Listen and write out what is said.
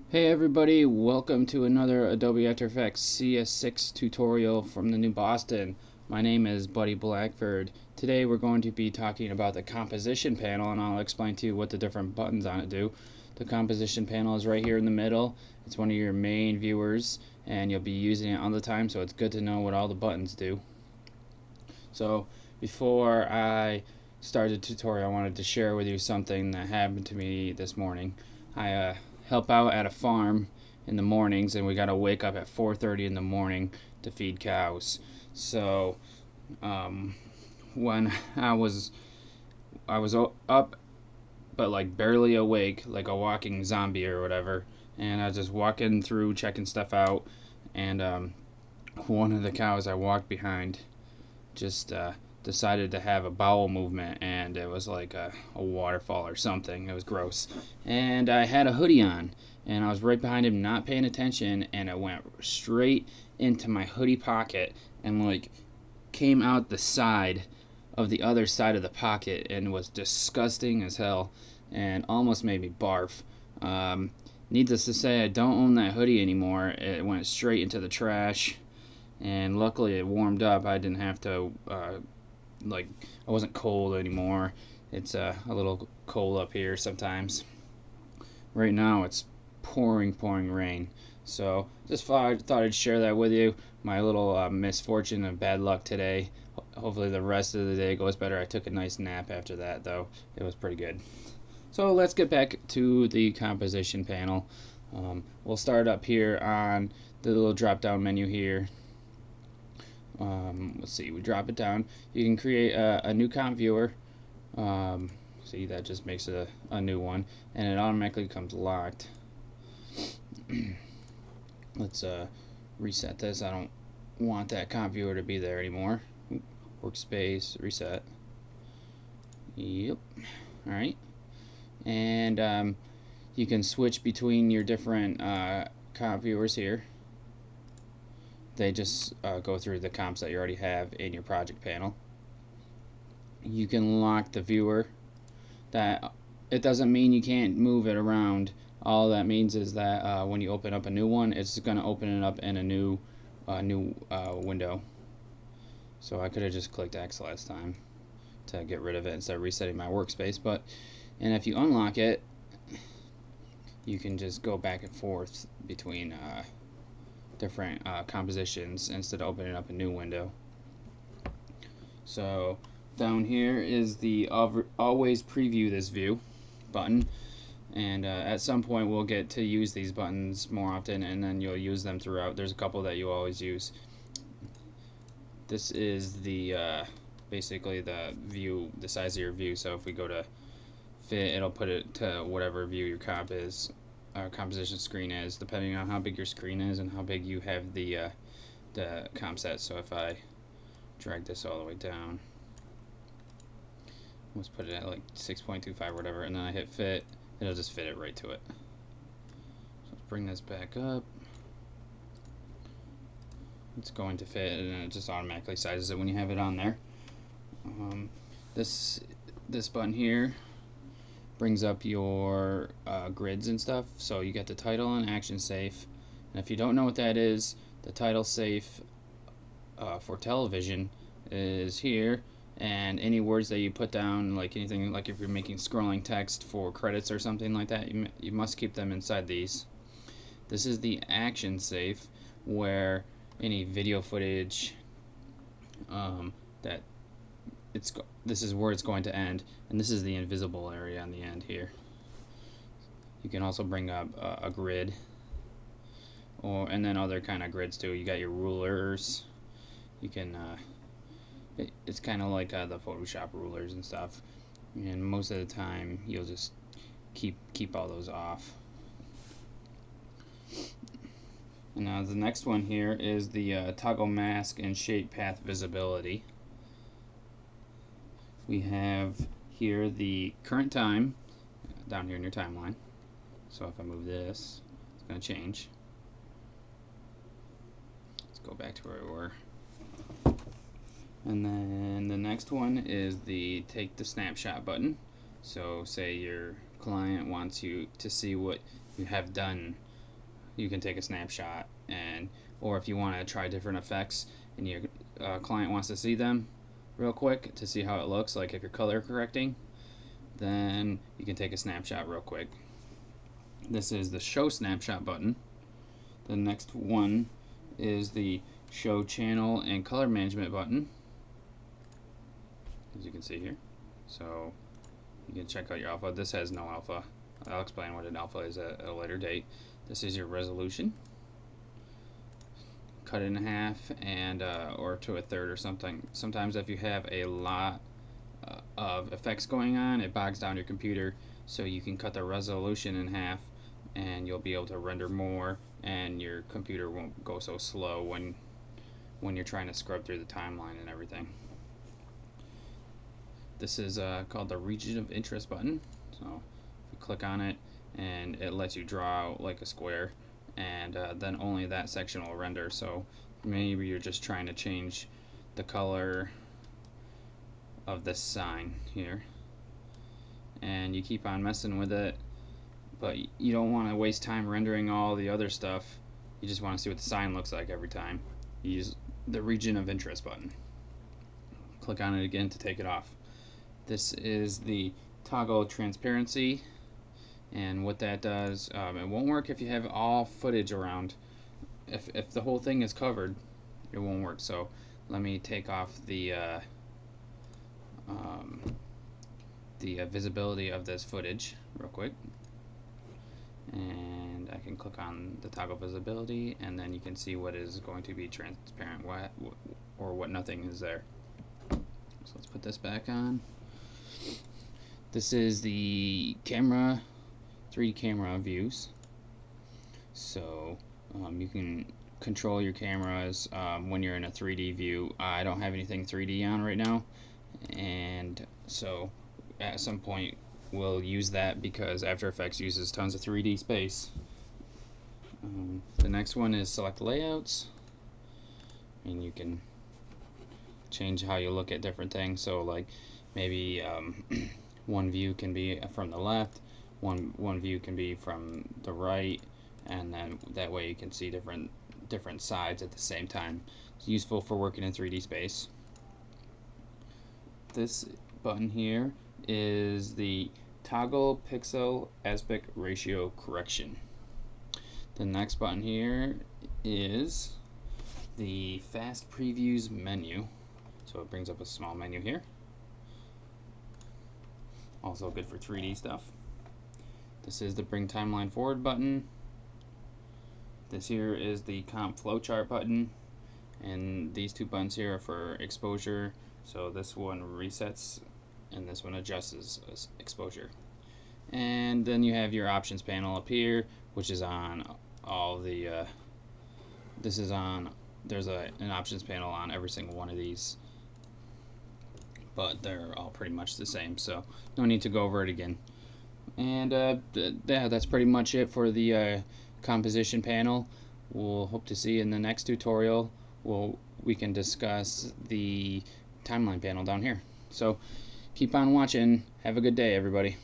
Hey everybody, welcome to another Adobe After Effects CS6 tutorial from the New Boston. My name is Buddy Blackford. Today we're going to be talking about the composition panel, and I'll explain to you what the different buttons on it do. The composition panel is right here in the middle. It's one of your main viewers and you'll be using it all the time, so it's good to know what all the buttons do. So before I start the tutorial, I wanted to share with you something that happened to me this morning. I help out at a farm in the mornings, and we got to wake up at 4:30 in the morning to feed cows. So when I was up but like barely awake, like a walking zombie or whatever, and I was just walking through checking stuff out, and one of the cows I walked behind just decided to have a bowel movement, and it was like a waterfall or something. It was gross. And I had a hoodie on, and I was right behind him, not paying attention, and it went straight into my hoodie pocket and like came out the side of the other side of the pocket and was disgusting as hell and almost made me barf. Needless to say, I don't own that hoodie anymore. It went straight into the trash, and luckily it warmed up. I didn't have to like, I wasn't cold anymore. It's a little cold up here sometimes. Right now it's pouring rain, so just thought I'd share that with you, my little misfortune and bad luck today. Hopefully the rest of the day goes better. I took a nice nap after that, though. It was pretty good. So let's get back to the composition panel. We'll start up here on the little drop down menu here. Let's see, we drop it down. You can create a new comp viewer. See, that just makes it a new one, and it automatically becomes locked. Let's reset this. I don't want that comp viewer to be there anymore. Workspace, reset. Yep. Alright. And you can switch between your different comp viewers here. They just go through the comps that you already have in your project panel. You can lock the viewer. That it doesn't mean you can't move it around. All that means is that when you open up a new one, it's going to open it up in a new window. So I could have just clicked X last time to get rid of it instead of resetting my workspace. And if you unlock it, you can just go back and forth between different compositions instead of opening up a new window. So down here is the always preview this view button, and at some point we'll get to use these buttons more often, and then you'll use them throughout. There's a couple that you always use. This is the basically the view, the size of your view. So if we go to fit, it'll put it to whatever view your comp is, composition screen is, depending on how big your screen is and how big you have the comp set. So if I drag this all the way down, let's put it at like 6.25 or whatever, and then I hit fit, it'll just fit it right to it. So let's bring this back up. It's going to fit, and then it just automatically sizes it when you have it on there. This button here brings up your grids and stuff. So you get the title and action safe, and if you don't know what that is, the title safe for television is here, and any words that you put down, like anything, like if you're making scrolling text for credits or something like that, you must keep them inside these. This is the action safe, where any video footage this is where it's going to end, and this is the invisible area on the end here. You can also bring up a grid, and then other kind of grids too. You got your rulers. You can it's kind of like the Photoshop rulers and stuff, and most of the time you'll just keep all those off. And now the next one here is the toggle mask and shape path visibility. We have here the current time down here in your timeline. So if I move this, it's going to change. Let's go back to where we were. And then the next one is the take the snapshot button. So say your client wants you to see what you have done you can take a snapshot, and or if you want to try different effects and your client wants to see them real quick to see how it looks, like if you're color correcting, then you can take a snapshot real quick. This is the show snapshot button. The next one is the show channel and color management button, as you can see here. So you can check out your alpha. This has no alpha. I'll explain what an alpha is at a later date. This is your resolution. Cut it in half and or to a third or something. Sometimes if you have a lot of effects going on, it bogs down your computer, so you can cut the resolution in half and you'll be able to render more, and your computer won't go so slow when you're trying to scrub through the timeline and everything. This is called the region of interest button. So if you click on it, and it lets you draw out like a square, and then only that section will render. So maybe you're just trying to change the color of this sign here, and you keep on messing with it, but you don't want to waste time rendering all the other stuff. You just want to see what the sign looks like every time. You use the region of interest button. Click on it again to take it off. This is the toggle transparency, and what that does, it won't work if you have all footage around. If the whole thing is covered, it won't work. So let me take off the visibility of this footage real quick, and I can click on the toggle visibility, and then you can see what is going to be transparent, or what nothing is there. So let's put this back on. This is the camera, 3D camera views. So you can control your cameras when you're in a 3D view. I don't have anything 3D on right now, and so at some point we'll use that because After Effects uses tons of 3D space. The next one is select layouts, and you can change how you look at different things. So like maybe one view can be from the left, one view can be from the right, and then that way you can see different sides at the same time. It's useful for working in 3D space. This button here is the toggle pixel aspect ratio correction. The next button here is the fast previews menu. So it brings up a small menu here. Also good for 3D stuff. This is the bring timeline forward button. This here is the comp flowchart button, and these two buttons here are for exposure. So this one resets and this one adjusts exposure. And then you have your options panel up here, which is on all the there's an options panel on every single one of these, but they're all pretty much the same, so no need to go over it again. And yeah, that's pretty much it for the composition panel. We'll hope to see you in the next tutorial. We can discuss the timeline panel down here. So keep on watching. Have a good day, everybody.